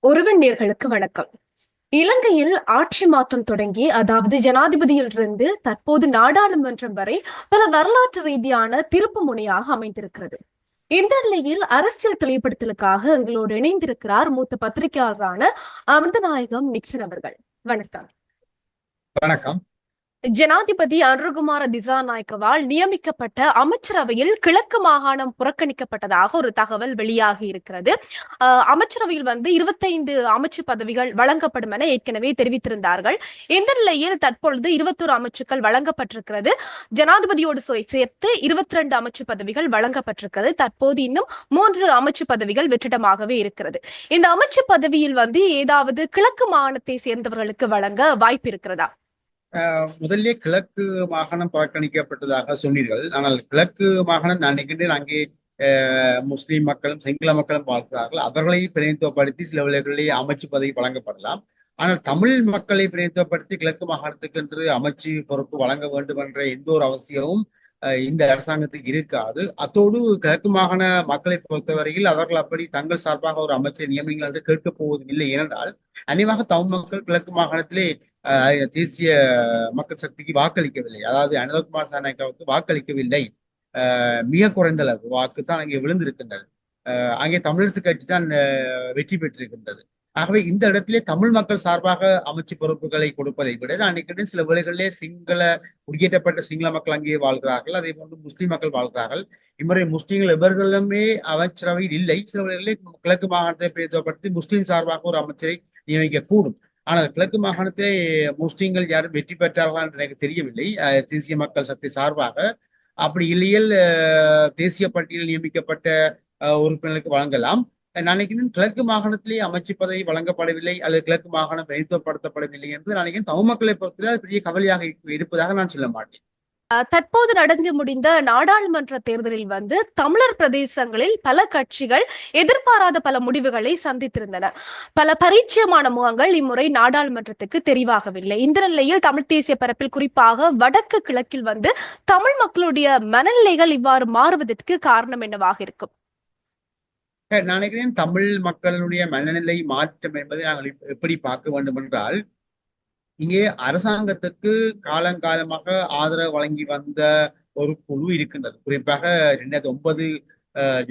ஒருவன் நேர்களுக்கு வணக்கம். இலங்கையில் ஆட்சி மாற்றம் தொடங்கி, அதாவது ஜனாதிபதியிலிருந்து தற்போது நாடாளுமன்றம் வரை பல வரலாற்று ரீதியான திருப்பு முனையாக அமைந்திருக்கிறது. இந்த நிலையில் அரசியல் தெளிவுபடுத்தலுக்காக எங்களோடு இணைந்திருக்கிறார் மூத்த பத்திரிகையாளரான அமிர்தநாயகம் நிக்சன் அவர்கள். வணக்கம். வணக்கம். ஜனாதிபதி அனுரகுமார திசாநாயக்கவால் நியமிக்கப்பட்ட அமைச்சரவையில் கிழக்கு மாகாணம் புறக்கணிக்கப்பட்டதாக ஒரு தகவல் வெளியாகி இருக்கிறது. அமைச்சரவையில் 25 அமைச்சு பதவிகள் வழங்கப்படும் என ஏற்கனவே தெரிவித்திருந்தார்கள். இந்த நிலையில் தற்பொழுது 21 அமைச்சுக்கள் வழங்கப்பட்டிருக்கிறது. ஜனாதிபதியோடு சேர்த்து 22 அமைச்சு பதவிகள் வழங்கப்பட்டிருக்கிறது. தற்போது இன்னும் 3 அமைச்சு பதவிகள் வெற்றிடமாகவே இருக்கிறது. இந்த அமைச்சு பதவியில் ஏதாவது கிழக்கு மாகாணத்தை சேர்ந்தவர்களுக்கு வழங்க வாய்ப்பு இருக்கிறதா? முதல்ல கிழக்கு மாகாணம் புறக்கணிக்கப்பட்டதாக சொன்னீர்கள். ஆனால் கிழக்கு மாகாணம் நான் நினைக்கின்றேன் அங்கே முஸ்லிம் மக்களும் சிங்கள மக்களும் வாழ்கிறார்கள். அவர்களை பிரதிநிதித்துவப்படுத்தி சில வேளைகளிலே அமைச்சு பதவி வழங்கப்படலாம். ஆனால் தமிழ் மக்களை பிரதிநிதித்துவப்படுத்தி கிழக்கு மாகாணத்துக்கு என்று அமைச்சு பொறுப்பு வழங்க வேண்டும் என்ற எந்த ஒரு அவசியமும் இந்த அரசாங்கத்துக்கு இருக்காது. அத்தோடு கிழக்கு மாகாண மக்களை பொறுத்தவரையில் அவர்கள் அப்படி தங்கள் சார்பாக ஒரு அமைச்சரை நியமனங்கள் என்று கேட்கப் போவதில்லை. ஏனென்றால் அநேகமாக தமிழ் மக்கள் கிழக்கு மாகாணத்திலே தேசிய மக்கள் சக்திக்கு வாக்களிக்கவில்லை. அதாவது அனுரகுமார் திசாநாயக்காவுக்கு வாக்களிக்கவில்லை. மிக குறைந்த அளவு வாக்கு தான் அங்கே விழுந்திருக்கின்றது. அங்கே தமிழரசு கட்சி தான் வெற்றி பெற்றிருக்கின்றது. ஆகவே இந்த இடத்திலே தமிழ் மக்கள் சார்பாக அமைச்சு பொறுப்புகளை கொடுப்பதை விட நான் நினைக்கிறேன் சில வேளைகளிலே குடியேற்றப்பட்ட சிங்கள மக்கள் அங்கே வாழ்கிறார்கள். அதே போன்று முஸ்லிம் மக்கள் வாழ்கிறார்கள். இம்முறை முஸ்லீம்கள் எவர்களுமே அமைச்சரவையில் இல்லை. சில வேளைகளிலே கிழக்கு மாகாணத்தை பிரதிநிதித்துவப்படுத்தி முஸ்லீம் சார்பாக ஒரு அமைச்சரை நியமிக்க கூடும். ஆனால் கிழக்கு மாகாணத்தை முஸ்லீம்கள் யாரும் வெற்றி பெற்றார்களா என்று எனக்கு தெரியவில்லை. தேசிய மக்கள் சக்தி சார்பாக அப்படி இல்லையில் தேசிய பட்டியலில் நியமிக்கப்பட்ட உறுப்பினருக்கு வழங்கலாம். நான் நினைக்கிறேன் கிழக்கு மாகாணத்திலே அமைச்சு பதவி வழங்கப்படவில்லை அல்லது கிழக்கு மாகாணம் பிரதிநிதித்துவப்படுத்தப்படவில்லை என்று நான் நினைக்கிறேன் தமிழ் மக்களை பொறுத்தவரை அது பெரிய கவலையாக இருப்பதாக நான் சொல்ல மாட்டேன். தற்போது நடந்து முடிந்த நாடாளுமன்ற தேர்தலில் தமிழர் பிரதேசங்களில் பல கட்சிகள் எதிர்பாராத பல முடிவுகளை சந்தித்திருந்தன. பல பரிச்சயமான முகங்கள் இம்முறை நாடாளுமன்றத்துக்கு தெரிவாகவில்லை. இந்த நிலையில் தமிழ் தேசிய பரப்பில் குறிப்பாக வடக்கு கிழக்கில் தமிழ் மக்களுடைய மனநிலைகள் இவ்வாறு மாறுவதற்கு காரணம் என்னவாக இருக்கும்? நான் நினைக்கிறேன் தமிழ் மக்களுடைய மனநிலை மாற்றம் என்பதை நாங்கள் எப்படி பார்க்க வேண்டும் என்றால், இங்கே அரசாங்கத்துக்கு காலங்காலமாக ஆதரவு வழங்கி வந்த ஒரு குழு இருக்கின்றது. குறிப்பாக 2009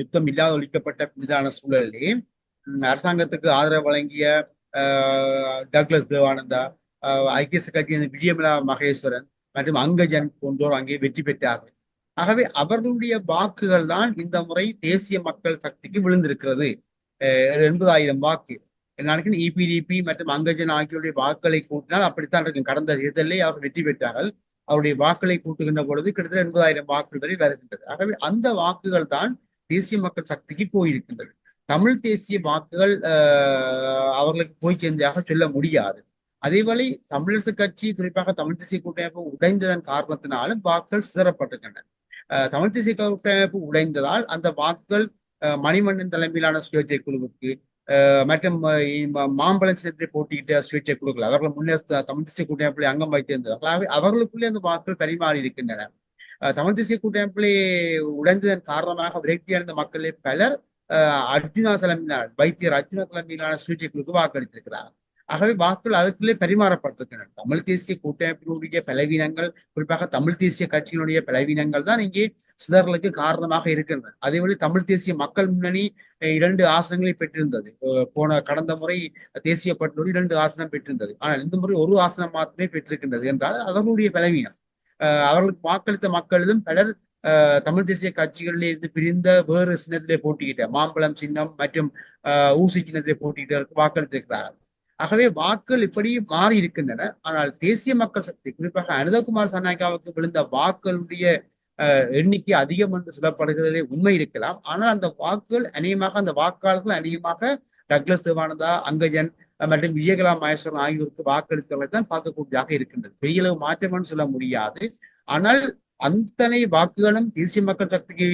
யுத்தம் இல்லாத ஒழிக்கப்பட்ட புதிதான சூழலிலே அரசாங்கத்துக்கு ஆதரவு வழங்கிய டக்ளஸ் தேவானந்தா, ஐக்கிய கட்சியின் விஜயமலா மகேஸ்வரன் மற்றும் அங்கஜன் போன்றோர் அங்கே வெற்றி பெற்றார்கள். ஆகவே அவர்களுடைய வாக்குகள் தான் இந்த முறை தேசிய மக்கள் சக்திக்கு விழுந்திருக்கிறது. 80,000 வாக்கு. நாளைக்கு இபிடிபி மற்றும் அங்கஜன் ஆகியோருடைய வாக்குகளை கூட்டினால் அப்படித்தான் இருக்கும். கடந்த தேர்தலிலே அவர் வெற்றி பெற்றார்கள். அவருடைய வாக்குகளை கூட்டுகின்ற பொழுது கிட்டத்தட்ட 80,000 வாக்குகள் வரை வருகின்றது. ஆகவே அந்த வாக்குகள் தான் தேசிய மக்கள் சக்திக்கு போயிருக்கின்றது. தமிழ் தேசிய வாக்குகள் அவர்களுக்கு போய் சேர்ந்ததாக சொல்ல முடியாது. அதேவேளை தமிழரசு கட்சி குறிப்பாக தமிழ் தேசிய கூட்டமைப்பு உடைந்ததன் காரணத்தினாலும் வாக்குகள் சிதறப்பட்டிருக்கின்றன. தமிழ் தேசிய கூட்டமைப்பு உடைந்ததால் அந்த வாக்குகள் மணிமன்னன் தலைமையிலான சுயேட்சை குழுவுக்கு மற்றும் மாம்பழம் சின்னத்திலே போட்டியிட்ட சுயேட்சை குழுக்கள் அவர்கள் முன்னேற்ற தமிழ் தேசிய கூட்டமைப்பிலே அங்கம் வைத்திருந்தவர்கள் அவர்களுக்குள்ளே அந்த வாக்குகள் பரிமாறி இருக்கின்றன. தமிழ் தேசிய கூட்டமைப்பிலே உடைந்ததன் காரணமாக விரக்தியடைந்த மக்களே பலர் அர்ஜுனா தலைமையிலான வைத்தியர் அர்ஜுனா தலைமையிலான சுயேட்சை குழுக்கு வாக்களித்திருக்கிறார். ஆகவே வாக்குகள் அதற்குள்ளே பரிமாறப்பட்டிருக்கின்றன. தமிழ் தேசிய கூட்டமைப்பினுடைய பலவீனங்கள், குறிப்பாக தமிழ் தேசிய கட்சியினுடைய பலவீனங்கள் தான் இங்கே சிதறலுக்கு காரணமாக இருக்கின்றன. அதேபோல தமிழ் தேசிய மக்கள் முன்னணி 2 ஆசனங்களை பெற்றிருந்தது. கடந்த முறை தேசிய பட்டியலோடு 2 ஆசனம் பெற்றிருந்தது. ஆனால் இந்த முறை ஒரு ஆசனம் மாத்திரமே பெற்றிருக்கின்றது என்றால் அவர்களுடைய பலவீனம். அவர்களுக்கு வாக்களித்த மக்களிலும் பலர் தமிழ் தேசிய கட்சிகளில் இருந்து பிரிந்த வேறு சின்னத்திலே போட்டியிட்ட மாம்பழம் சின்னம் மற்றும் ஊசி சின்னத்திலே போட்டியிட்டவருக்கு வாக்களித்திருக்கிறார்கள். ஆகவே வாக்குகள் இப்படி மாறி இருக்கின்றன. ஆனால் தேசிய மக்கள் சக்தி குறிப்பாக அனுரகுமார் திசாநாயக்காவுக்கு விழுந்த வாக்குகளுடைய எண்ணிக்கை அதிகம் என்று சொல்லப்படுகிறதே உண்மை இருக்கலாம். ஆனால் அந்த வாக்குகள் அந்த வாக்காளர்கள் அநேகமாக டக்ளஸ் தேவானந்தா, அங்கஜன் மற்றும் விஜயகலா மகேஸ்வரன் ஆகியோருக்கு வாக்களித்தவர்கள் தான் பார்க்கக்கூடியதாக இருக்கின்றது. பெரிய அளவு மாற்றம் என்று சொல்ல முடியாது. ஆனால் அத்தனை வாக்குகளும் தேசிய மக்கள் சக்திக்கு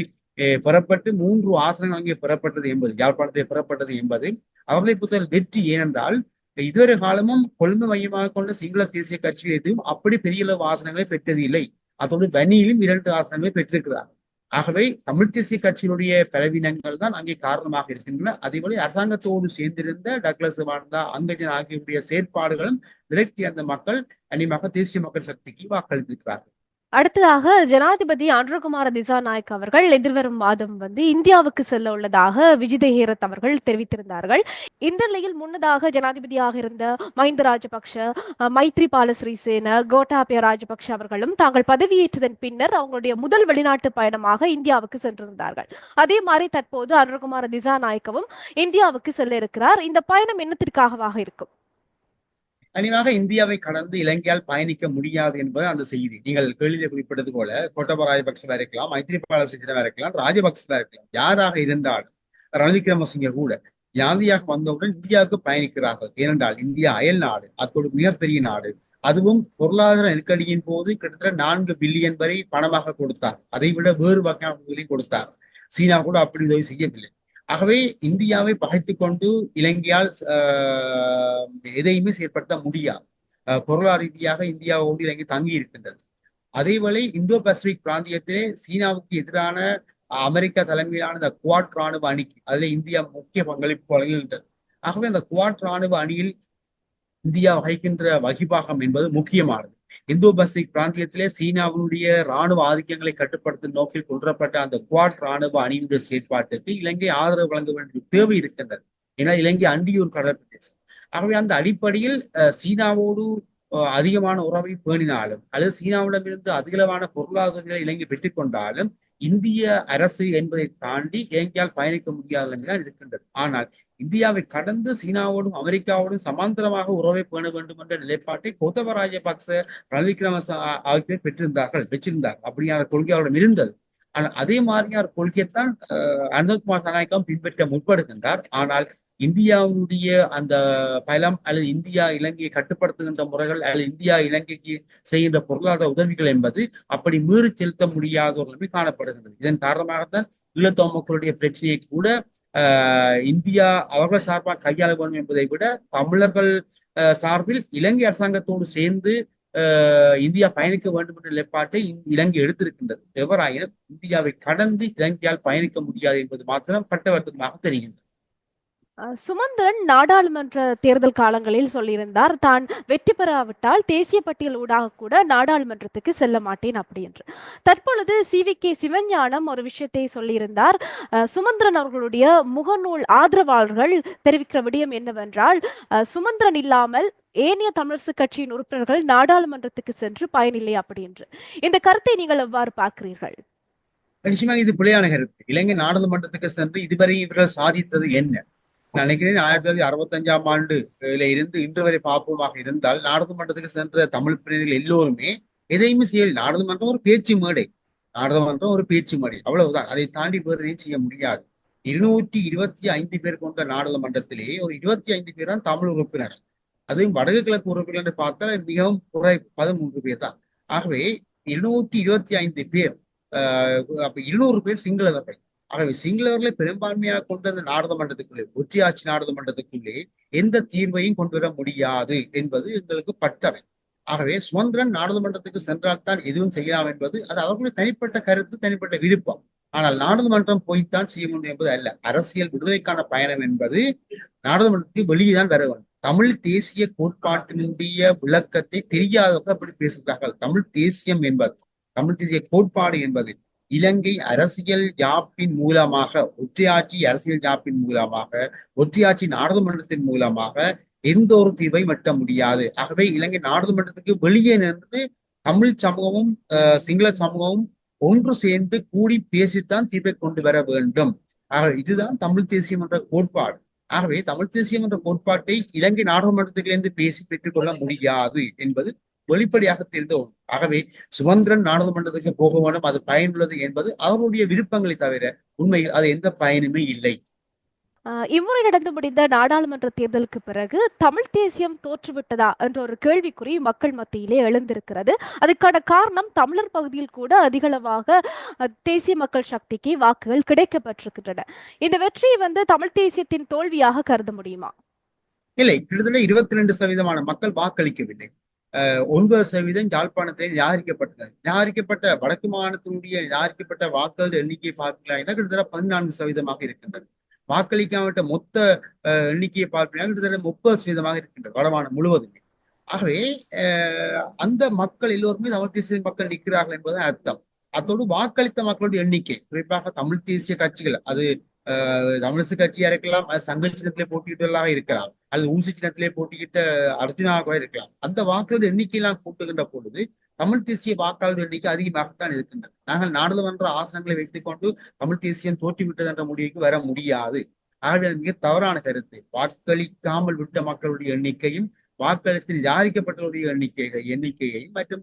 பெறப்பட்டு 3 ஆசனங்கள் அங்கே பெறப்பட்டது என்பது, யாழ்ப்பாணத்தை பெறப்பட்டது என்பது அவர்களை பொறுத்த வெற்றி. ஏனென்றால் இதுவரை காலமும் கொள்கை மையமாக கொண்ட சிங்கள தேசிய கட்சிகள் எதுவும் அப்படி பெரிய அளவு ஆசனங்களை பெற்றது இல்லை. அதோடு வன்னியிலும் 2 ஆசனங்களை பெற்றிருக்கிறார். ஆகவே தமிழ் தேசிய கட்சியினுடைய பலவீனங்கள் தான் அங்கே காரணமாக இருக்கின்றன. அதேபோல அரசாங்கத்தோடு சேர்ந்திருந்த டக்ளஸ் வாண்டா, அங்கஜன் ஆகியோருடைய செயற்பாடுகளும் விரக்தி அந்த மக்கள் அநேகமாக தேசிய மக்கள் சக்திக்கு வாக்களித்திருக்கிறார்கள். அடுத்ததாக ஜனாதிபதி அனுரகுமார திசாநாயக் அவர்கள் எதிர்வரும் மாதம் இந்தியாவுக்கு செல்ல உள்ளதாக விஜித ஹேரத் அவர்கள் தெரிவித்திருந்தார்கள். இந்த நிலையில் முன்னதாக ஜனாதிபதியாக இருந்த மஹிந்த ராஜபக்ஷ, மைத்ரிபால சிறிசேன, கோட்டாபய ராஜபக்ஷ அவர்களும் தாங்கள் பதவியேற்றதன் பின்னர் அவங்களுடைய முதல் வெளிநாட்டு பயணமாக இந்தியாவுக்கு சென்றிருந்தார்கள். அதே மாதிரி தற்போது அனுரகுமார திசாநாயக்கவும் இந்தியாவுக்கு செல்ல இருக்கிறார். இந்த பயணம் என்னத்திற்காகவாக இருக்கும்? கனிவாக இந்தியாவை கடந்து இலங்கையால் பயணிக்க முடியாது என்பது அந்த செய்தி. நீங்கள் கேள்வியை குறிப்பிட்டது போல கோட்டபய ராஜபக்சவா இருக்கலாம், மைத்ரிபால சிறிசேனவா இருக்கலாம், ராஜபக்சவா இருக்கலாம், யாராக இருந்தாலும் ரணில் விக்ரமசிங்க கூட இந்தியாவுக்கு வந்தவுடன் இந்தியாவுக்கு பயணிக்கிறார்கள். ஏனென்றால் இந்தியா அயல் நாடு, அத்தோடு மிகப்பெரிய நாடு. அதுவும் பொருளாதார நெருக்கடியின் போது கிட்டத்தட்ட 4 பில்லியன் வரை பணமாக கொடுத்தார். அதை விட வேறு வகையான கொடுத்தார். சீனா கூட அப்படி உதவி செய்யவில்லை. ஆகவே இந்தியாவை பகைத்துக் கொண்டு இலங்கையால் எதையுமே செயற்படுத்த முடியாது. பொருளாதார ரீதியாக இந்தியாவோடு இலங்கை தங்கி இருக்கின்றது. அதேவேளை இந்தோ பசிபிக் பிராந்தியத்திலே சீனாவுக்கு எதிரான அமெரிக்கா தலைமையிலான இந்த குவாட் ராணுவ அணிக்கு அதில் இந்தியா முக்கிய பங்களிப்பு வழங்குகின்றது. ஆகவே அந்த குவாட் ராணுவ அணியில் இந்தியா வகிக்கின்ற வகிபாகம் என்பது முக்கியமானது. இந்தோ பசிபிக் பிராந்தியத்திலே சீனாவினுடைய ராணுவ ஆதிக்கங்களை கட்டுப்படுத்தும் நோக்கில் கொண்டுவரப்பட்ட அந்த குவாட் ராணுவ அணியினுடைய செயற்பாட்டுக்கு இலங்கை ஆதரவு வழங்க வேண்டிய தேவை இருக்கின்றது. ஏன்னா இலங்கை அண்டிய ஒரு கடல் பிரதேசம். ஆகவே அந்த அடிப்படையில் சீனாவோடு அதிகமான உறவை பேணினாலும் அல்லது சீனாவிடமிருந்து அதிகளவான பொருளாதாரங்களை இலங்கை பெற்றுக்கொண்டாலும் இந்திய அரசு என்பதை தாண்டி இலங்கையால் பயணிக்க முடியாத நிலைதான் இருக்கின்றது. ஆனால் இந்தியாவை கடந்து சீனாவோடும் அமெரிக்காவோடும் சமாந்தரமாக உறவை பேண வேண்டும் என்ற நிலைப்பாட்டை கோத்தபய ராஜபக்ச, ரணில் விக்ரமசிங்க ஆகியோர் பெற்றிருந்தார். அப்படியான கொள்கை அவரிடம் இருந்தது. ஆனால் அதே மாதிரியான கொள்கையைத்தான் அனுரகுமார திசாநாயக்கம் பின்பற்ற முற்படுகின்றார். ஆனால் இந்தியாவுடைய அந்த பலம் அல்லது இந்தியா இலங்கையை கட்டுப்படுத்துகின்ற முறைகள் அல்லது இந்தியா இலங்கைக்கு செய்கின்ற பொருளாதார உதவிகள் என்பது அப்படி மீறி செலுத்த முடியாத ஒரு நிலைமை காணப்படுகின்றது. இதன் காரணமாகத்தான் ஈழத்தமிழ் மக்களுடைய பிரச்சனையை கூட இந்தியா அவர்கள் சார்பாக கையாள வேண்டும் என்பதை விட தமிழர்கள் சார்பில் இலங்கை அரசாங்கத்தோடு சேர்ந்து இந்தியா பயணிக்க வேண்டும் என்ற நிலைப்பாட்டை இலங்கை எடுத்திருக்கின்றது. எவராயினும் இந்தியாவை கடந்து இலங்கையால் பயணிக்க முடியாது என்பது மாத்திரம் கட்டவர்த்தமாக தெரிகின்றது. சுமந்திரன் நாடாளுமன்ற தேர்தல் காலங்களில் சொல்லியிருந்தார், தான் வெற்றி பெறாவிட்டால் தேசிய பட்டியல் ஊடாக கூட நாடாளுமன்றத்துக்கு செல்ல மாட்டேன் அப்படி என்று. தற்பொழுது CVK சிவஞானம் ஒரு விஷயத்தை சொல்லியிருந்தார். சுமந்திரன் அவர்களுடைய முகநூல் ஆதரவாளர்கள் தெரிவிக்கிற விடயம் என்னவென்றால், சுமந்திரன் இல்லாமல் ஏனைய தமிழரசு கட்சியின் உறுப்பினர்கள் நாடாளுமன்றத்துக்கு சென்று பயனில்லை அப்படி என்று. இந்த கருத்தை நீங்கள் எவ்வாறு பார்க்கிறீர்கள்? நிச்சயமாக இது பிழையான கருத்து. இலங்கை நாடாளுமன்றத்துக்கு சென்று இதுவரை இவர்கள் சாதித்தது என்ன? நான் நினைக்கிறேன் 1965ஆம் ஆண்டுல இருந்து இன்று வரை பார்ப்போமாக இருந்தால் நாடாளுமன்றத்துக்கு சென்ற தமிழ் பிரதிநிதிகள் எல்லோருமே எதையுமே செய்யவில்லை. நாடாளுமன்றம் ஒரு பேச்சு மேடை, நாடாளுமன்றம் ஒரு பேச்சு மேடை, அவ்வளவுதான். அதை தாண்டி வேறு எதையும் செய்ய முடியாது. 225 பேர் கொண்ட நாடாளுமன்றத்திலே ஒரு 25 பேர் தான் தமிழ் உறுப்பினர்கள். அதுவும் வடக்கு கிழக்கு உறுப்பினர் என்று பார்த்தால் மிகவும் குறை 13 பேர் தான். ஆகவே 225 பேர், அப்ப 200 பேர் சிங்களவர்கள். ஆகவே சிங்களவர்களை பெரும்பான்மையாக கொண்ட அந்த நாடாளுமன்றத்துக்குள்ளே, ஒற்றையாட்சி நாடாளுமன்றத்துக்குள்ளே எந்த தீர்வையும் கொண்டு வர முடியாது என்பது எங்களுக்கு பட்டறை. ஆகவே சுமந்திரன் நாடாளுமன்றத்துக்கு சென்றால்தான் எதுவும் செய்யலாம் என்பது அது அவர்களுடைய தனிப்பட்ட கருத்து, தனிப்பட்ட விருப்பம். ஆனால் நாடாளுமன்றம் போய்த்தான் செய்ய முடியும் என்பது அல்ல. அரசியல் விடுதலைக்கான பயணம் என்பது நாடாளுமன்றத்துக்கு வெளியே தான் வர வேண்டும். தமிழ் தேசிய கோட்பாட்டினுடைய விளக்கத்தை தெரியாதவர்கள் அப்படி பேசுகிறார்கள். தமிழ் தேசியம் என்பது, தமிழ் தேசிய கோட்பாடு என்பது இலங்கை அரசியல் யாப்பின் மூலமாக, ஒற்றையாட்சி அரசியல் யாப்பின் மூலமாக, ஒற்றையாட்சி நாடாளுமன்றத்தின் மூலமாக எந்த ஒரு தீர்வை எட்ட முடியாது. ஆகவே இலங்கை நாடாளுமன்றத்துக்கு வெளியே நின்று தமிழ் சமூகமும் சிங்கள சமூகமும் ஒன்று சேர்ந்து கூடி பேசித்தான் தீர்வை கொண்டு வர வேண்டும். ஆகவே இதுதான் தமிழ் தேசியம் என்ற கோட்பாடு. ஆகவே தமிழ் தேசியம் என்ற கோட்பாட்டை இலங்கை நாடாளுமன்றத்திலிருந்து பேசி பெற்றுக்கொள்ள முடியாது என்பது வெளிப்படையாக தெரிந்த ஒன்று. ஆகவே சுமந்திரன் நாடாளுமன்றத்துக்கு போக வேண்டும், அது பயனுள்ளது என்பது அவருடைய விருப்பங்களை தவிர உண்மையில் அது எந்த பயனுமே இல்லை. இம்முறை நடந்து முடிந்த நாடாளுமன்ற தேர்தலுக்கு பிறகு தமிழ் தேசியம் தோற்றுவிட்டதா என்ற ஒரு கேள்விக்குறி மக்கள் மத்தியிலே எழுந்திருக்கிறது. அதுக்கான காரணம் தமிழர் பகுதியில் கூட அதிகளவாக தேசிய மக்கள் சக்திக்கு வாக்குகள் கிடைக்கப்பட்டிருக்கின்றன. இந்த வெற்றி தமிழ் தேசியத்தின் தோல்வியாக கருத முடியுமா? இல்லை, கிட்டத்தட்ட 22% மக்கள் வாக்களிக்கவில்லை. 9% யாழ்ப்பாணத்தில் நிராகரிக்கப்பட்ட வடக்கு மாநிலத்தினுடைய நிராகரிக்கப்பட்ட வாக்குகள் எண்ணிக்கையை பார்க்கலாம் கிட்டத்தட்ட 14% இருக்கின்றது. வாக்களிக்காவிட்ட மொத்த எண்ணிக்கையை பார்க்கலாம் கிட்டத்தட்ட 30% இருக்கின்றது வடமாநிலம் முழுவதுமே. ஆகவே அந்த மக்கள் எல்லோருமே தமிழ் தேசிய மக்கள் நிற்கிறார்கள் என்பதன் அர்த்தம். அதோடு வாக்களித்த மக்களுடைய எண்ணிக்கை, குறிப்பாக தமிழ் தேசிய கட்சிகள், அது தமிழிசை கட்சியா இருக்கலாம், அது சங்க சின்னத்திலே போட்டியிட்டதாக இருக்கலாம், அல்லது ஊசி சின்னத்திலே போட்டியிட்ட அர்ஜுனாவாக இருக்கலாம். அந்த வாக்குகள் எண்ணிக்கையெல்லாம் கூட்டுகின்ற பொழுது தமிழ் தேசிய வாக்காளர் எண்ணிக்கை அதிகமாகத்தான் இருக்கின்றது. நாங்கள் நாடாளுமன்ற ஆசனங்களை வைத்துக் கொண்டு தமிழ் தேசியம் தோற்றுவிட்டது என்ற முடிவுக்கு வர முடியாது. ஆகவே அது மிக தவறான கருத்து. வாக்களிக்காமல் விட்ட மக்களுடைய எண்ணிக்கையும் வாக்களித்தில் நிராகரிக்கப்பட்டவருடைய எண்ணிக்கையை மற்றும்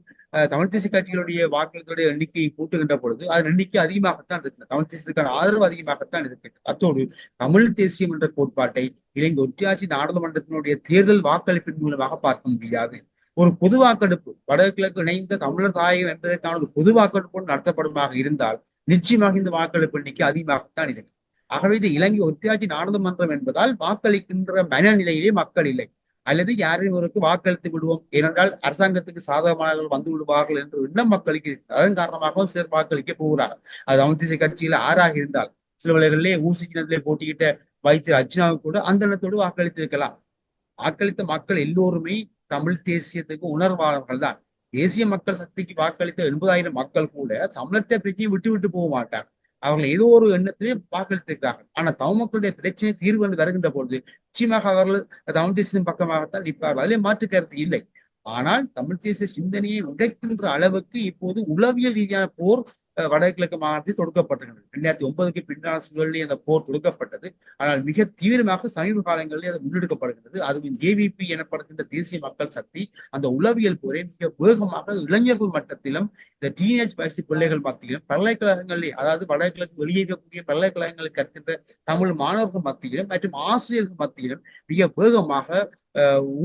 தமிழ் தேசிய கட்சிகளுடைய வாக்களிகளுடைய எண்ணிக்கையை கூட்டுகின்ற பொழுது அதன் எண்ணிக்கை அதிகமாகத்தான் இருக்கிறது. தமிழ் தேசியத்துக்கான ஆதரவு அதிகமாகத்தான் இருக்கிறது. அத்தோடு தமிழ் தேசியம் என்ற கோட்பாட்டை இலங்கை ஒற்றையாட்சி நாடாளுமன்றத்தினுடைய தேர்தல் வாக்களிப்பின் மூலமாக பார்க்க முடியாது. ஒரு பொது வாக்கெடுப்பு, வடகிழக்கு இணைந்த தமிழர் தாயகம் என்பதற்கான ஒரு பொது வாக்கெடுப்பு நடத்தப்படுமாக இருந்தால் நிச்சயமாக இந்த வாக்கெடுப்பு எண்ணிக்கை அதிகமாகத்தான் இருக்கும். ஆகவே இது இலங்கை ஒற்றையாட்சி நாடாளுமன்றம் என்பதால் வாக்களிக்கின்ற மனநிலையிலே மக்கள் இல்லை, அல்லது யாரையும் ஒருக்கு வாக்களித்து விடுவோம் ஏனென்றால் அரசாங்கத்துக்கு சாதகமானவர்கள் வந்து விடுவார்கள் என்று எண்ணம் மக்களுக்கு அதன் காரணமாகவும் சிலர் வாக்களிக்க போகிறார்கள். அது தமிழ் தேசிய கட்சியில ஆறாக இருந்தால் சில வேளைகளிலே ஊசி சின்னத்திலே போட்டியிட்ட வைத்தியர் அர்ஜுனாவுக்கு கூட அந்த எண்ணத்தோடு வாக்களித்து இருக்கலாம். வாக்களித்த மக்கள் எல்லோருமே தமிழ் தேசியத்துக்கு உணர்வாளர்கள் தான். தேசிய மக்கள் சக்திக்கு வாக்களித்த 80,000 மக்கள் கூட தமிழற்ற பிரச்சனையை விட்டு விட்டு போக மாட்டாங்க. அவர்கள் ஏதோ ஒரு எண்ணத்திலே வாக்களித்திருக்கிறார்கள். ஆனா தமிழ் மக்களுடைய பிரச்சனை தீர்வு என்று வருகின்ற பொழுது நிச்சயமாக அவர்கள் தமிழ் தேசியத்தின் பக்கமாகத்தான் நிற்பார்கள். அதிலே மாற்று கருத்து இல்லை. ஆனால் தமிழ் தேசிய சிந்தனையை உடைக்கின்ற அளவுக்கு இப்போது உளவியல் ரீதியான போர் வடகிழக்கு மாகாணத்தில் தொடுக்கப்பட்டிருக்கிறது. 2009க்கு பின்னால் சூழலில் அந்த போர் தொடுக்கப்பட்டது. ஆனால் மிக தீவிரமாக சமீப காலங்களில் அது முன்னெடுக்கப்படுகிறது. அதுவும் ஏவிபி எனப்படுகின்ற தேசிய மக்கள் சக்தி அந்த உளவியல் போரை மிக வேகமாக இளைஞர்கள் மட்டத்திலும் இந்த டீனேஜ் வயசு பிள்ளைகள் மத்தியிலும் பல்கலைக்கழகங்களிலே, அதாவது வடகிழக்கு வெளியே இருக்கக்கூடிய பல்கலைக்கழகங்களில் கற்கின்ற தமிழ் மாணவர்கள் மத்தியிலும் மற்றும் ஆசிரியர்கள் மத்தியிலும் மிக வேகமாக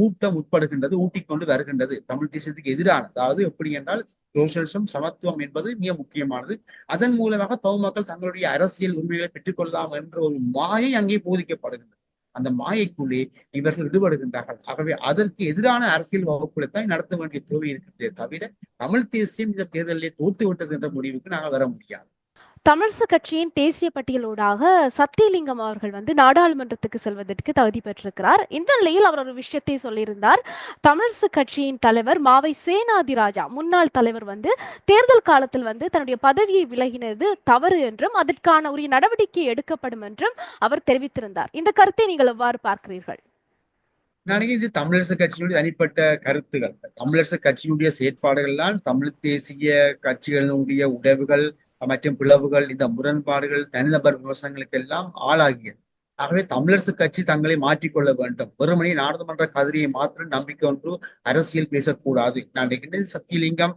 உட்படுகின்றது, ஊட்டிக்கொண்டு வருகின்றது. தமிழ் தேசியத்துக்கு எதிரான, அதாவது எப்படி என்றால் சோசியலிசம், சமத்துவம் என்பது மிக முக்கியமானது. அதன் மூலமாக தமிழ் மக்கள் தங்களுடைய அரசியல் உரிமைகளை பெற்றுக் கொள்ளலாம் என்ற ஒரு மாயை அங்கே போதிக்கப்படுகின்றது. அந்த மாயைக்குள்ளே இவர்கள் ஈடுபடுகின்றார்கள். ஆகவே அதற்கு எதிரான அரசியல் வகுப்புகளைத்தான் நடத்த வேண்டிய தேவை இருக்கின்றதே தவிர தமிழ் தேசியம் இந்த தேர்தலிலே தோத்து விட்டது என்ற முடிவுக்கு நாங்கள் வர முடியாது. தமிழ்சு கட்சியின் தேசிய பட்டியலோடாக சத்தியலிங்கம் அவர்கள் நாடாளுமன்றத்துக்கு செல்வதற்கு தகுதி பெற்றிருக்கிறார். இந்த நிலையில் அவர் ஒரு விஷயத்தை சொல்லியிருந்தார். தமிழ்சு கட்சியின் தலைவர் மாவை சேனாதிராஜா, முன்னாள் தலைவர் தேர்தல் காலத்தில் தன்னுடைய பதவியை விலகினது தவறு என்றும் அதற்கான உரிய நடவடிக்கை எடுக்கப்படும் என்றும் அவர் தெரிவித்திருந்தார். இந்த கருத்தை நீங்கள் எவ்வாறு பார்க்கிறீர்கள்? இது தமிழரசு கட்சியினுடைய தனிப்பட்ட கருத்துகள். தமிழரசு கட்சியினுடைய செயற்பாடுகள் தான் தமிழ் தேசிய கட்சிகளினுடைய உடைவுகள் மற்றும் பிளவுகள், இந்த முரண்பாடுகள், தனிநபர் விமர்சனங்களுக்கு எல்லாம் ஆளாகியது. ஆகவே தமிழரசு கட்சி தங்களை மாற்றிக்கொள்ள வேண்டும். வெறுமனே நாடாளுமன்ற கதிரியை மாத்திரம் நம்பிக்கை ஒன்று அரசியல் பேசக்கூடாது. நான் நினைக்கின்றேன் சத்தியலிங்கம்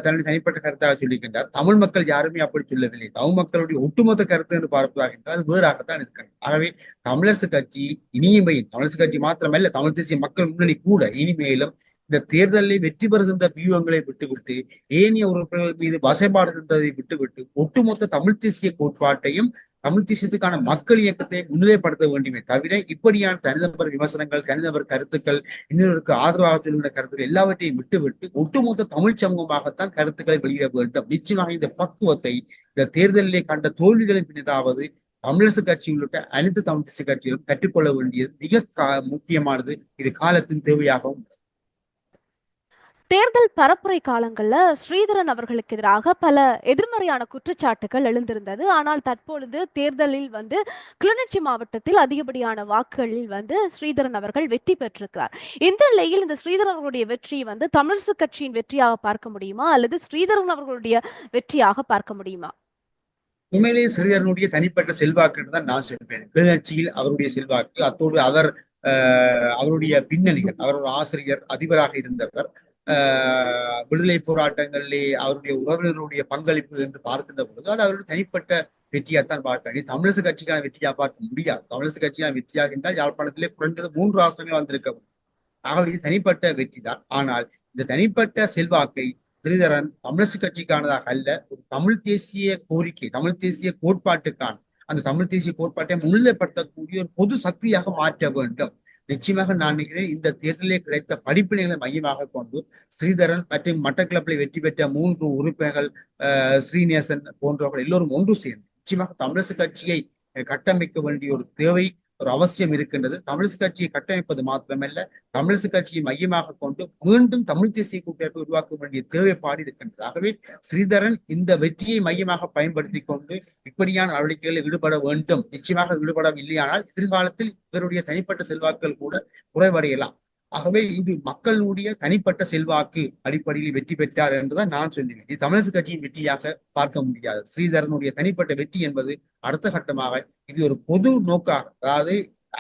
தன்னுடைய தனிப்பட்ட கருத்தாக சொல்லியிருக்கின்றார். தமிழ் மக்கள் யாருமே அப்படி சொல்லவில்லை. தமிழ் மக்களுடைய ஒட்டுமொத்த கருத்து என்று பார்ப்பதாக என்றால் அது வேறாகத்தான் இருக்கிறது. ஆகவே தமிழரசு கட்சி இனிமையில், தமிழரசு கட்சி மாத்திரமல்ல, தமிழ் தேசிய மக்கள் முன்னணி கூட இனிமேலும் இந்த தேர்தலில் வெற்றி பெறுகின்ற வியூகங்களை விட்டுவிட்டு ஏனைய உறுப்பினர்கள் மீது வசைபாடுகின்றதை விட்டுவிட்டு ஒட்டுமொத்த தமிழ் தேசிய கோட்பாட்டையும் தமிழ் தேசியத்துக்கான மக்கள் இயக்கத்தை முன்னிலைப்படுத்த வேண்டுமே தவிர இப்படியான தனிநபர் விமர்சனங்கள், தனிநபர் கருத்துக்கள், இன்னொருக்கு ஆதரவாக சொல்கின்ற கருத்துக்கள் எல்லாவற்றையும் விட்டுவிட்டு ஒட்டுமொத்த தமிழ் சமூகமாகத்தான் கருத்துக்களை வெளியிட வேண்டும். நிச்சயமாக இந்த பக்குவத்தை இந்த தேர்தலிலே கண்ட தோல்விகளின் பின்னராவது தமிழரசு கட்சி உள்ளிட்ட அனைத்து தமிழ் தேசிய கட்சிகளும் கற்றுக்கொள்ள வேண்டியது மிக முக்கியமானது. இது காலத்தின் தேவையாகவும். தேர்தல் பரப்புரை காலங்களில் ஸ்ரீதரன் அவர்களுக்கு எதிராக பல எதிர்மறையான குற்றச்சாட்டுகள் எழுந்திருந்தது. ஆனால் தற்பொழுது தேர்தலில் கிளிநொச்சி மாவட்டத்தில் அதிகப்படியான வாக்குகளில் ஸ்ரீதரன் அவர்கள் வெற்றி பெற்றிருக்கிறார். இந்த நிலையில் இந்த ஸ்ரீதரன் அவர்களுடைய வெற்றியை தமிழரசு கட்சியின் வெற்றியாக பார்க்க முடியுமா அல்லது ஸ்ரீதரன் அவர்களுடைய வெற்றியாக பார்க்க முடியுமா? உண்மையிலேயே ஸ்ரீதரனுடைய தனிப்பட்ட செல்வாக்கு தான் நான் சொல்வேன். கிளிநொச்சியில் அவருடைய செல்வாக்கு, அத்தோடு அவருடைய பின்னணிகள், அவர் ஒரு ஆசிரியர், அதிபராக இருந்தவர். விடுதலை போராட்டங்களிலே அவருடைய உறவினருடைய பங்களிப்பு என்று பார்க்கின்ற பொழுது அது அவருடைய தனிப்பட்ட வெற்றியாத்தான் பார்க்க. தமிழரசு கட்சிக்கான வெற்றியா பார்க்க முடியாது. தமிழரசு கட்சியான வெற்றியாக இருந்தால் யாழ்ப்பாணத்திலே குறைந்தது 3 ஆசனங்கள் வந்திருக்க. ஆகவே இது தனிப்பட்ட வெற்றி தான். ஆனால் இந்த தனிப்பட்ட செல்வாக்கை ஸ்ரீதரன் தமிழரசு கட்சிக்கானதாக அல்ல, ஒரு தமிழ் தேசிய கோரிக்கை, தமிழ் தேசிய கோட்பாட்டுக்கான அந்த தமிழ் தேசிய கோட்பாட்டை முன்னிலைப்படுத்தக்கூடிய ஒரு பொது சக்தியாக மாற்ற வேண்டும். நிச்சயமாக நான் நினைக்கிறேன் இந்த தேர்தலிலே கிடைத்த படிப்பினைகளை மையமாக கொண்டு ஸ்ரீதரன் மற்றும் மட்டக்களப்பில் வெற்றி பெற்ற 3 உறுப்பினர்கள் ஸ்ரீநேசன் போன்றவர்கள் எல்லோரும் ஒன்று சேர்ந்து நிச்சயமாக தமிழரசு கட்சியை கட்டமைக்க வேண்டிய ஒரு தேவை ஒரு அவசியம் இருக்கின்றது. தமிழரசு கட்சியை கட்டமைப்பது மாத்திரமல்ல, தமிழரசு கட்சியை மையமாக கொண்டு மீண்டும் தமிழ் தேசிய கூட்டமைப்பை உருவாக்க வேண்டிய தேவைப்பாடு இருக்கின்றது. ஆகவே ஸ்ரீதரன் இந்த வெற்றியை மையமாக பயன்படுத்தி கொண்டு இப்படியான நடவடிக்கைகளில் ஈடுபட வேண்டும். நிச்சயமாக ஈடுபடவில்லையானால் எதிர்காலத்தில் இவருடைய தனிப்பட்ட செல்வாக்குகள் கூட குறைவடையலாம். ஆகவே இது மக்களுடைய தனிப்பட்ட செல்வாக்கு அடிப்படையில் வெற்றி பெற்றார் என்றுதான் நான் சொன்னேன். இது தமிழரசு கட்சியின் வெற்றியாக பார்க்க முடியாது. ஸ்ரீதரனுடைய தனிப்பட்ட வெற்றி என்பது அடுத்த கட்டமாக இது ஒரு பொது நோக்காக, அதாவது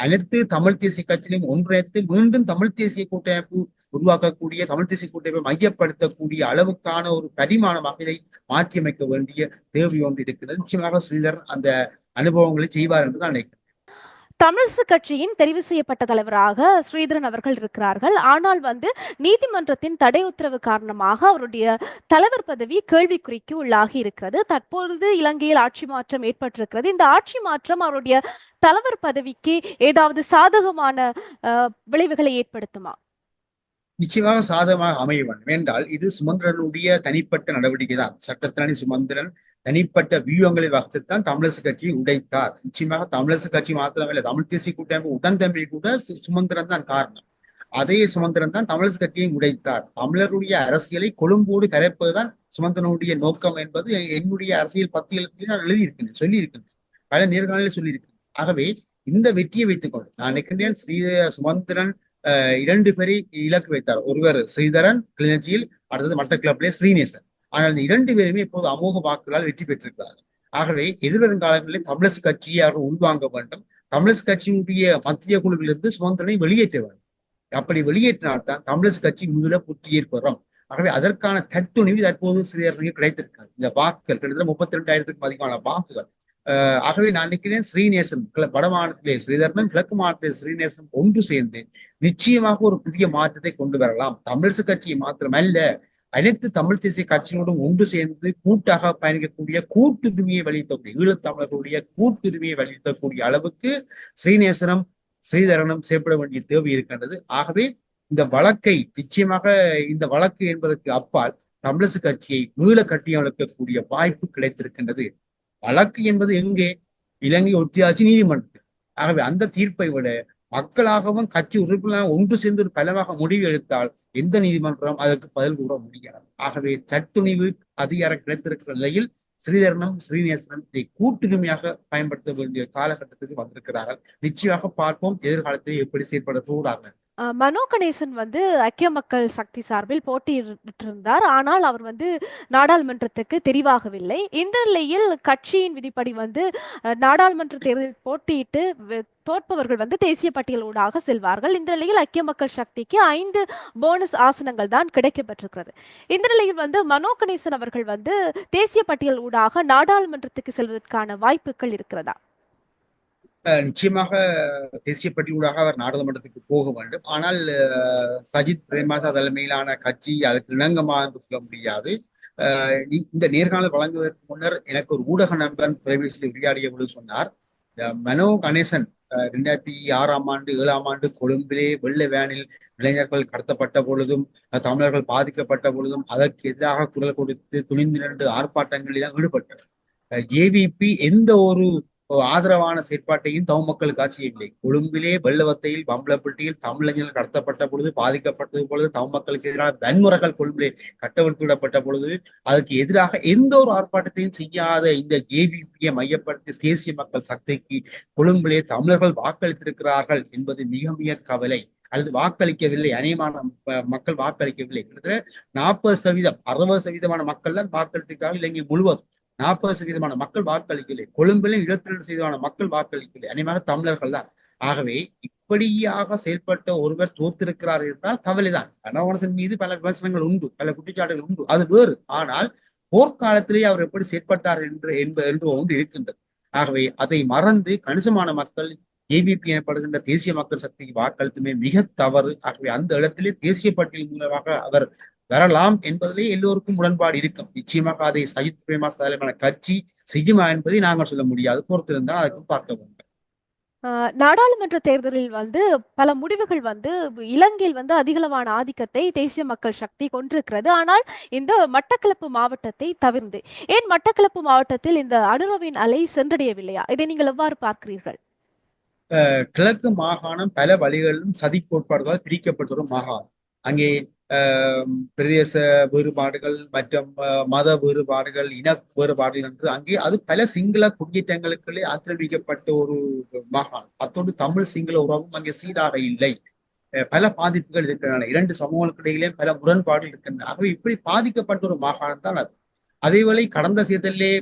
அனைத்து தமிழ் தேசிய கட்சியிலும் ஒன்றிணைத்து மீண்டும் தமிழ் தேசிய கூட்டமைப்பு உருவாக்கக்கூடிய தமிழ் தேசிய கூட்டமைப்பை மையப்படுத்தக்கூடிய அளவுக்கான ஒரு பரிமாணமாக இதை மாற்றியமைக்க வேண்டிய தேவை ஒன்று இருக்கிறது. நிச்சயமாக ஸ்ரீதரன் அந்த அனுபவங்களை செய்வார் என்று நான் நினைக்கிறேன். தமிழரசு கட்சியின் தெரிவு செய்யப்பட்ட தலைவராக ஸ்ரீதரன் அவர்கள் இருக்கிறார்கள். ஆனால் நீதிமன்றத்தின் தடை உத்தரவு காரணமாக அவருடைய தலைவர் பதவி கேள்விக்குறிக்கு உள்ளாகி இருக்கிறது. தற்பொழுது இலங்கையில் ஆட்சி மாற்றம் ஏற்பட்டிருக்கிறது. இந்த ஆட்சி மாற்றம் அவருடைய தலைவர் பதவிக்கு ஏதாவது சாதகமான விளைவுகளை ஏற்படுத்துமா? நிச்சயமாக சாதகமாக அமைய வேண்டும் என்றால் இது சுமந்திரனுடைய தனிப்பட்ட நடவடிக்கை தான். சட்டத்திரணி சுமந்திரன் தனிப்பட்ட வியூகங்களை வகுத்துத்தான் தமிழரசு கட்சியை உடைத்தார். நிச்சயமாக தமிழரசு கட்சி மாத்திரமல்ல, தமிழ் தேசிய கூட்டமைப்பு உடன்தன்மை கூட சுமந்திரன் தான் காரணம். அதே சுமந்திரன் தான் தமிழரசு கட்சியை உடைத்தார். தமிழருடைய அரசியலை கொழும்போடு கரைப்பதுதான் சுமந்திரனுடைய நோக்கம் என்பது என்னுடைய அரசியல் பத்தியத்தில் நான் எழுதியிருக்கிறேன், சொல்லியிருக்கிறேன், பல நேர்காணலில் சொல்லியிருக்கிறேன். ஆகவே இந்த வெற்றியை வைத்துக் கொண்டு நான் நினைக்கின்றேன் சுமந்திரன் 2 பேரை இலக்கு வைத்தார். ஒருவர் ஸ்ரீதரன் கிளிநொச்சியில், அடுத்தது மட்டக்களப்பிலே ஸ்ரீநேசன். ஆனால் இந்த 2 பேருமே இப்போது அமோக வாக்குகளால் வெற்றி பெற்றிருக்கிறார்கள். ஆகவே எதிர்வரும் காலங்களில் தமிழரசு கட்சியை அவர்கள் உள்வாங்க வேண்டும். தமிழரசு கட்சியினுடைய மத்திய குழுவிலிருந்து சுமந்திரனை வெளியேற்ற வேண்டும். அப்படி வெளியேற்றினால்தான் தமிழரசு கட்சி மீள புத்துயிர் பெறும். ஆகவே அதற்கான தத்துணிவு தற்போது ஸ்ரீதரனுக்கு கிடைத்திருக்கிறது. இந்த வாக்குகள் கிட்டத்தட்ட 32,000க்கும் அதிகமான வாக்குகள். ஆகவே நான் நினைக்கிறேன் ஸ்ரீநேசன் வட மாநிலத்திலே ஸ்ரீதரனும் கிழக்கு மாநிலத்திலே ஸ்ரீநேசன் ஒன்று சேர்ந்து நிச்சயமாக ஒரு புதிய மாற்றத்தை கொண்டு வரலாம். தமிழரசு கட்சியை மாத்திரமல்ல, அனைத்து தமிழ் தேசிய கட்சியோடும் ஒன்று சேர்ந்து கூட்டாக பயணிக்கக்கூடிய கூட்டுரிமையை வலியுறுத்தக்கூடிய ஈழத்தமிழர்களுடைய கூட்டுரிமையை வலியுறுத்தக்கூடிய அளவுக்கு ஸ்ரீநேசனும் ஸ்ரீதரனும் செயல்பட வேண்டிய தேவை இருக்கின்றது. ஆகவே இந்த வழக்கை நிச்சயமாக இந்த வழக்கு என்பதற்கு அப்பால் தமிழரசு கட்சியை மீள கட்டியமைக்கக்கூடிய வாய்ப்பு கிடைத்திருக்கின்றது. வழக்கு என்பது எங்கே? இலங்கை ஒட்டியாட்சி நீதிமன்றத்தில். ஆகவே அந்த தீர்ப்பை விட மக்களாகவும் கட்சி உறுப்பினராக ஒன்று சேர்ந்து ஒரு பலமாக முடிவு எடுத்தால் எந்த நீதிமன்றம் அதற்கு பதில் கூற முடியாது. ஆகவே தத்துணிவு அதிகாரம் கிடைத்திருக்கிற நிலையில் ஸ்ரீதரனும் ஸ்ரீநேசனும் இதை கூட்டுரிமையாக பயன்படுத்த வேண்டிய காலகட்டத்துக்கு வந்திருக்கிறார்கள். நிச்சயமாக பார்ப்போம் எதிர்காலத்தில் எப்படி செயற்பட போகிறார்கள். மனோ கணேசன் ஐக்கிய மக்கள் சக்தி சார்பில் போட்டியிட்டிருந்தார். ஆனால் அவர் நாடாளுமன்றத்துக்கு தெரிவாகவில்லை. இந்த நிலையில் கட்சியின் விதிப்படி நாடாளுமன்ற தேர்தலில் போட்டியிட்டு தோற்பவர்கள் தேசிய பட்டியல் ஊடாக செல்வார்கள். இந்த நிலையில் ஐக்கிய மக்கள் சக்திக்கு 5 போனஸ் ஆசனங்கள் தான் கிடைக்கப்பட்டிருக்கிறது. இந்த நிலையில் மனோ கணேசன் அவர்கள் தேசிய பட்டியல் ஊடாக நாடாளுமன்றத்துக்கு செல்வதற்கான வாய்ப்புகள் இருக்கிறதா? நிச்சயமாக தேசிய பட்டியலூடாக அவர் நாடாளுமன்றத்துக்கு போக வேண்டும். ஆனால் சஜித் பிரேமதாச தலைமையிலான கட்சி அதுக்கு இணங்கமா என்று சொல்ல முடியாது. இந்த நேர்காணல் வழங்குவதற்கு முன்னர் எனக்கு ஒரு ஊடக நண்பன் தொலைபேசியில் உரையாடிய பொழுது சொன்னார், மனோ கணேசன் 2006ஆம் ஆண்டு 7ஆம் ஆண்டு கொழும்பிலே வெள்ளை வேனில் இளைஞர்கள் கடத்தப்பட்ட பொழுதும் தமிழர்கள் பாதிக்கப்பட்ட பொழுதும் அதற்கு எதிராக குரல் கொடுத்து துணிந்து நின்று ஆர்ப்பாட்டங்களில் ஈடுபட்டார். ஏவிபி எந்த ஒரு ஆதரவான செயற்பாட்டையும் தமிழ் மக்களுக்கு ஆட்சியவில்லை. கொழும்பிலே வெள்ளவத்தையில் பம்பளப்பட்டியில் தமிழர்கள் கடத்தப்பட்ட பொழுது பாதிக்கப்பட்டது பொழுது தமிழ் மக்களுக்கு எதிராக வன்முறைகள் கொழும்பிலே கட்டவிழ்த்துவிடப்பட்ட பொழுது அதற்கு எதிராக எந்த ஒரு ஆர்ப்பாட்டத்தையும் செய்யாத இந்த ஏவிபியை மையப்படுத்தி தேசிய மக்கள் சக்திக்கு கொழும்பிலே தமிழர்கள் வாக்களித்திருக்கிறார்கள் என்பது மிக மிக கவலை. அல்லது வாக்களிக்கவில்லை, அநேகமான மக்கள் வாக்களிக்கவில்லை. கிட்டத்தட்ட 40% 60% மக்கள் தான் வாக்களித்திருக்கிறார்கள். இலங்கை முழுவதும் 40% மக்கள் வாக்களிக்கவில்லை. கொழும்பிலும் 22% மக்கள் வாக்களிக்கவில்லை. அநேகமாக தமிழர்கள் தான். ஆகவே இப்படியாக செயல்பட்ட ஒருவர் தோற்றிருக்கிறார் என்றால் கவலைதான். கனகவனசன் மீது பல விமர்சனங்கள் உண்டு, பல குற்றச்சாட்டுகள் உண்டு, அது வேறு. ஆனால் போர்க்காலத்திலேயே அவர் எப்படி செயற்பட்டார் என்று ஒன்று இருக்கின்றது. ஆகவே அதை மறந்து கணிசமான மக்கள் ஏவிபி எனப்படுகின்ற தேசிய மக்கள் சக்திக்கு வாக்களித்துமே மிக தவறு. ஆகவே அந்த இடத்திலே தேசிய பட்டியல் மூலமாக அவர் வரலாம் என்பதிலே எல்லோருக்கும் உடன்பாடு இருக்கும். நிச்சயமாக அதை சஜித் பிரேமதாச தலைமையிலான கட்சி செய்யுமா என்பதை நாங்கள் சொல்ல முடியாது. பொறுத்திருந்தால் அதற்கு பார்க்க வேண்டும். நாடாளுமன்ற தேர்தலில் வந்து பல முடிவுகள் வந்து இலங்கையில் வந்து அதிகளவான ஆதிக்கத்தை தேசிய மக்கள் சக்தி கொண்டிருக்கிறது. ஆனால் இந்த மட்டக்களப்பு மாவட்டத்தை தவிர்ந்து ஏன் மட்டக்களப்பு மாவட்டத்தில் இந்த அனுரவின் அலை சென்றடையவில்லையா? இதை நீங்கள் எவ்வாறு பார்க்கிறீர்கள்? கிழக்கு மாகாணம் பல வழிகளிலும் சதி கோட்பாடுகளால் பிரிக்கப்பட்ட ஒரு மாகாணம். அங்கே பிரதேச வேறுபாடுகள் மற்றும் மத வேறுபாடுகள், இன வேறுபாடுகள் என்று அங்கே அது பல சிங்கள குடியேற்றங்களுக்குள்ளே ஆக்கிரமிக்கப்பட்ட ஒரு மாகாணம். அத்தோடு தமிழ் சிங்கள உறவும் அங்கே சீராக இல்லை. பல பாதிப்புகள் இருக்கின்றன. இரண்டு சமூகங்களுக்கு இடையிலே பல முரண்பாடுகள் இருக்கின்றன. ஆகவே இப்படி பாதிக்கப்பட்ட ஒரு மாகாணம் தான் அது. அதேவேளை கடந்த தேர்தலிலே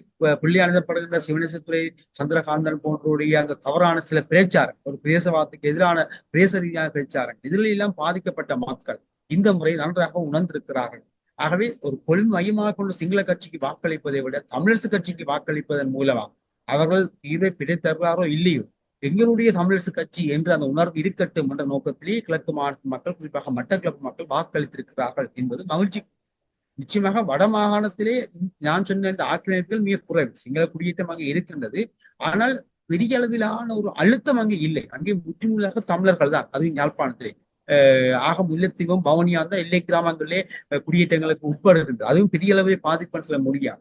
புள்ளியானப்படுகின்ற சிவனேசத்துறை, சந்திரகாந்தன் போன்றோருடைய அந்த தவறான சில பிரச்சாரம், ஒரு பிரதேசவாதத்துக்கு எதிரான பிரதேச ரீதியான பிரச்சாரம், இதில் எல்லாம் பாதிக்கப்பட்ட மக்கள் இந்த முறை நன்றாக உணர்ந்திருக்கிறார்கள். ஆகவே ஒரு கொள்கை மையமாக கொண்டு சிங்கள கட்சிக்கு வாக்களிப்பதை விட தமிழரசு கட்சிக்கு வாக்களிப்பதன் மூலமாக அவர்கள் தீர்வை பிடித்தவர்களாரோ இல்லையோ, எங்களுடைய தமிழரசு கட்சி என்று அந்த உணர்வு இருக்கட்டும் என்ற நோக்கத்திலேயே கிழக்கு மாநில மக்கள், குறிப்பாக மட்டக்களப்பு மக்கள் வாக்களித்திருக்கிறார்கள் என்பது மகிழ்ச்சி. நிச்சயமாக வட மாகாணத்திலே நான் சொன்ன இந்த ஆக்கிரமிப்புகள் மிக குறைவு. சிங்கள குடியேற்றம் அங்கே இருக்கின்றது. ஆனால் பெரிய அளவிலான ஒரு அழுத்தம் அங்கே இல்லை. அங்கே முற்றுமுழுதாக தமிழர்கள் தான். அதுவும் யாழ்ப்பாணத்திலே ஆக முல்லைத்தீவும் பவனியா தான் எல்லை கிராமங்களிலே குடியேற்றங்களுக்கு உட்படுகின்றது. அதுவும் பெரிய அளவில் பாதிப்புன்னு சொல்ல முடியாது.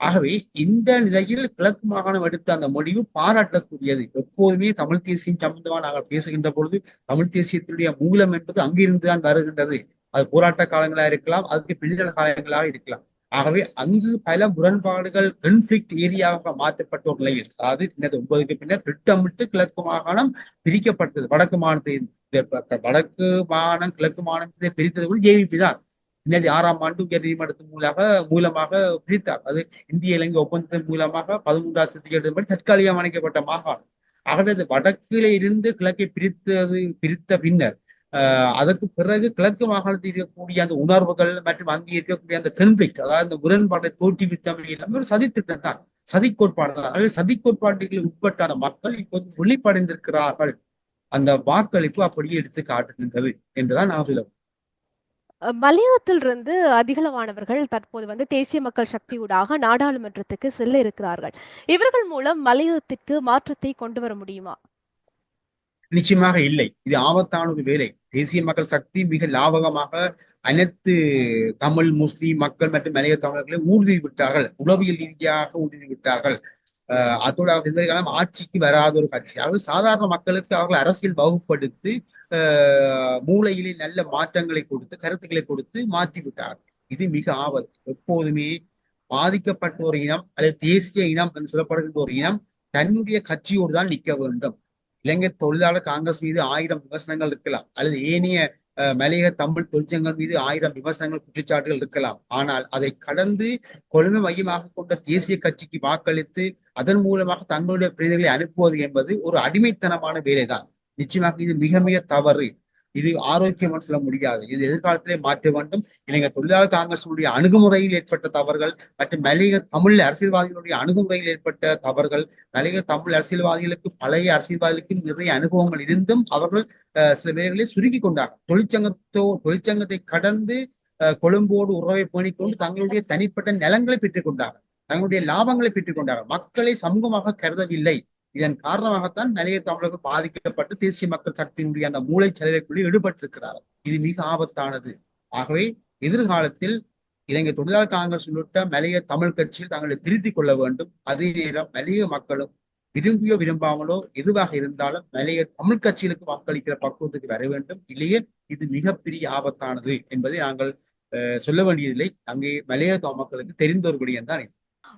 ஆகவே இந்த நிலையில் கிழக்கு மாகாணம் எடுத்த அந்த முடிவு பாராட்டக்கூடியது. எப்போதுமே தமிழ் தேசியம் சம்பந்தமாக நாங்கள் பேசுகின்ற பொழுது தமிழ் தேசியத்தினுடைய மூலம் என்பது அங்கிருந்துதான் வருகின்றது. அது போராட்ட காலங்களா இருக்கலாம், அதுக்கு பின்னணி காலங்களாக இருக்கலாம். ஆகவே அங்கு பல முரண்பாடுகள் கன்ஃபிளிக்ட் ஏரியாவாக மாற்றப்பட்ட ஒரு நிலையில், அதாவது 9க்கு பின்னர் திட்டமிட்டு கிழக்கு மாகாணம் பிரிக்கப்பட்டது. வடக்கு மாகாணத்தை வடக்கு மாகாணம் கிழக்கு மாகாணத்தை பிரித்தது கூட ஜேவிபி தான். 6ஆம் ஆண்டு உயர் நீதிமன்றத்தின் மூலமாக பிரித்தார். அது இந்திய இலங்கை ஒப்பந்தத்தின் மூலமாக 13ஆம் தேதி தற்காலிகம் அமைக்கப்பட்ட மாகாணம். ஆகவே அது வடக்கிலே இருந்து கிழக்கை பிரித்த பின்னர் அதற்கு பிறகு கிழக்கு மாகாணத்தில் இருக்கக்கூடிய அந்த உணர்வுகள் மற்றும் அங்கே இருக்கக்கூடிய அந்த கன்ஃபிளிக்ட், அதாவது அந்த முரண்பாட்டை தோற்றுவித்தமை எல்லாமே ஒரு சதித்திட்டம் தான், சதி கோட்பாடு தான். ஆகவே சதி கோட்பாடுகளில் உட்பட்ட அந்த மக்கள் இப்போது விழிப்படைந்திருக்கிறார்கள். அந்த வாக்களிப்பு அப்படியே எடுத்து காட்டுகின்றது என்றுதான் நான் சொல்லுவேன். மலையகத்திலிருந்து அதிகளவானவர்கள் தற்போது வந்து தேசிய மக்கள் சக்தியூடாக நாடாளுமன்றத்துக்கு செல்ல இருக்கிறார்கள். இவர்கள் மூலம் மலையகத்திற்கு மாற்றத்தை கொண்டு வர முடியுமா? நிச்சயமாக இல்லை. இது ஆபத்தான ஒரு வேலை. தேசிய மக்கள் சக்தி மிக லாபகமாக அனைத்து தமிழ் முஸ்லிம் மக்கள் மற்றும் மலைய தமிழர்களை ஊடுருவி விட்டார்கள், உளவியல் ரீதியாக ஊடுருவி விட்டார்கள். அதோடு அவர் இந்த காலம் ஆட்சிக்கு வராத ஒரு கட்சி. அதாவது சாதாரண மக்களுக்கு அவர்கள் அரசியல் வகுப்படுத்தி மூளையிலே நல்ல மாற்றங்களை கொடுத்து, கருத்துக்களை கொடுத்து மாற்றி விட்டார்கள். இது மிக ஆபத்து. எப்போதுமே பாதிக்கப்பட்ட ஒரு இனம் அல்லது தேசிய இனம் என்று சொல்லப்படுகின்ற ஒரு இனம் தன்னுடைய கட்சியோடு தான் நிற்க வேண்டும். இலங்கை தொழிலாளர் காங்கிரஸ் மீது 1000 விமர்சனங்கள் இருக்கலாம், அல்லது ஏனைய மலையக தமிழ் தொழிற்சங்கங்கள் மீது 1000 விமர்சனங்கள், குற்றச்சாட்டுகள் இருக்கலாம். ஆனால் அதை கடந்து கொள்கை மையமாக கொண்ட தேசிய கட்சிக்கு வாக்களித்து அதன் மூலமாக தங்களுடைய பிரதிகளை அனுப்புவது என்பது ஒரு அடிமைத்தனமான வேலைதான். நிச்சயமாக இது மிக மிக தவறு. இது ஆரோக்கியமாக சொல்ல முடியாது. இது எதிர்காலத்திலே மாற்ற வேண்டும். இலங்கை தொழிலாளர் காங்கிரசுடைய அணுகுமுறையில் ஏற்பட்ட தவறுகள் மற்றும் மலையக தமிழ் அரசியல்வாதிகளுடைய அணுகுமுறையில் ஏற்பட்ட தவறுகள், மலையக தமிழ் அரசியல்வாதிகளுக்கு பழைய அரசியல்வாதிகளுக்கு நிறைய அனுபவங்கள் இருந்தும் அவர்கள் சில வேளைகளில் சுருக்கி கொண்டார்கள். தொழிற்சங்கத்தை கடந்து கொழும்போடு உறவை பேணிக்கொண்டு தங்களுடைய தனிப்பட்ட நலங்களை பெற்றுக் கொண்டார்கள், தங்களுடைய லாபங்களை பெற்றுக் கொண்டார்கள். மக்களை சமூகமாக கருதவில்லை. இதன் காரணமாகத்தான் மலைய தமிழர்கள் பாதிக்கப்பட்டு தேசிய மக்கள் சக்தியினுடைய அந்த மூளை செலவைக்குள்ளே ஈடுபட்டிருக்கிறார்கள். இது மிக ஆபத்தானது. ஆகவே எதிர்காலத்தில் இலங்கை தொழிலாளர் காங்கிரஸ் உள்ளிட்ட மலைய தமிழ் கட்சியில் தங்களை திருத்திக் கொள்ள வேண்டும். அதே நேரம் மலைய மக்களும் விரும்பியோ விரும்பாமலோ எதுவாக இருந்தாலும் மலைய தமிழ் கட்சிகளுக்கு வாக்களிக்கிற பக்குவத்துக்கு வர வேண்டும். இல்லையே இது மிகப்பெரிய ஆபத்தானது என்பதை நாங்கள் சொல்ல வேண்டியதில்லை. அங்கே மலைய மக்களுக்கு தெரிந்த ஒரு விடயம் தான் இது.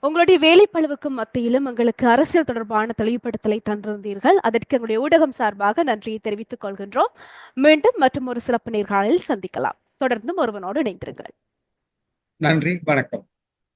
உங்களுடைய வேலைப்பளுவுக்கு மத்தியிலும் எங்களுக்கு அரசியல் தொடர்பான தெளிவுபடுத்தலை தந்திருந்தீர்கள். அதற்கு எங்களுடைய ஊடகம் சார்பாக நன்றியை தெரிவித்துக் கொள்கின்றோம். மீண்டும் மற்றும் ஒரு சிறப்பு நேர்காணலில் சந்திக்கலாம். தொடர்ந்தும் ஒருவனோடு இணைந்திருங்கள். நன்றி, வணக்கம்.